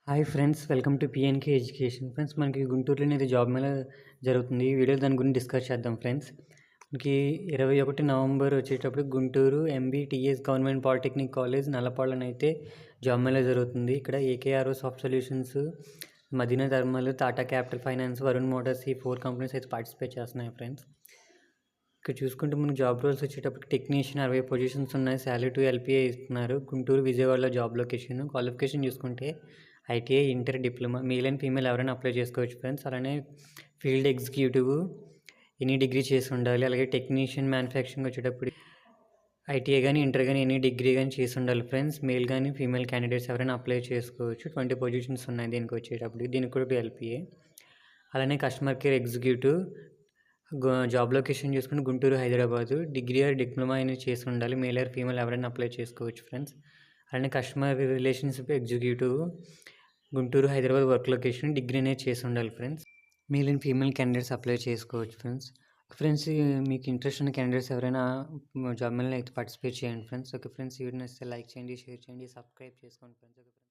Hi friends, welcome to PNK education. Friends, మనకి గుంటూరులోనే ఇది జాబ్ మేళా జరుగుతుంది. ఈ వీడియోలో దాని గురించి డిస్కస్ చేద్దాం ఫ్రెండ్స్. మనకి 21 నవంబర్ వచ్చేటప్పుడు Guntur MBTS government polytechnic college నల్లపాడులోనైతే జాబ్ మేళా జరుగుతుంది. ఇక్కడ AKRO soft solutions, Madina thermal, Tata capital finance, Varun motors, ఈ 4 కంపెనీస్ అయితే పార్టిసిపేట్ చేస్తున్నాయి ఫ్రెండ్స్. ఇక్కడ చూసుకుంటే మనకి జాబ్ రోల్స్ వచ్చేటప్పుడు టెక్నీషియన్ 60 పొజిషన్స్ ఉన్నాయి. శాలరీ టు ఎల్పిఏ ఇస్తున్నారు. గుంటూరు విజయవాడలో జాబ్ లొకేషన్. క్వాలిఫికేషన్ చూసుకుంటే ITI, inter, diploma, male and female ఎవరైనా అప్లై చేసుకోవచ్చు ఫ్రెండ్స్. అలానే ఫీల్డ్ ఎగ్జిక్యూటివ్ ఎనీ డిగ్రీ చేసి ఉండాలి. అలాగే టెక్నీషియన్ మ్యానుఫ్యాక్చరింగ్ వచ్చేటప్పుడు ఐటీఐ కానీ, ఇంటర్ కానీ, ఎనీ డిగ్రీ కానీ చేసి ఉండాలి ఫ్రెండ్స్. మేల్ కానీ ఫీమేల్ క్యాండిడేట్స్ ఎవరైనా అప్లై చేసుకోవచ్చు. 20 పొజిషన్స్ ఉన్నాయి దీనికి వచ్చేటప్పుడు. దీనికి కూడా ఎల్పిఏ. అలానే customer care executive job location చూసుకుంటే Guntur, Hyderabad. Degree or diploma అయినా చేసి ఉండాలి. మేల్ ఆర్ ఫీమేల్ ఎవరైనా అప్లై చేసుకోవచ్చు ఫ్రెండ్స్. అలానే customer relationship executive Guntur, Hyderabad work location degree అనేది చేసి ఉండాలి friends. Male and female candidates apply చేసుకోవచ్చు ఫ్రెండ్స్. ఫ్రెండ్స్, మీకు ఇంట్రెస్ట్ ఉన్న క్యాండిడేట్స్ ఎవరైనా జాబ్ మేళలో అయితే పార్టిసిపేట్ చేయండి ఫ్రెండ్స్. ఓకే ఫ్రెండ్స్, ఈ వీడియో నచ్చితే లైక్ చేయండి, షేర్ చేయండి, సబ్స్క్రైబ్ చేసుకోండి ఫ్రెండ్స్. Okay friends.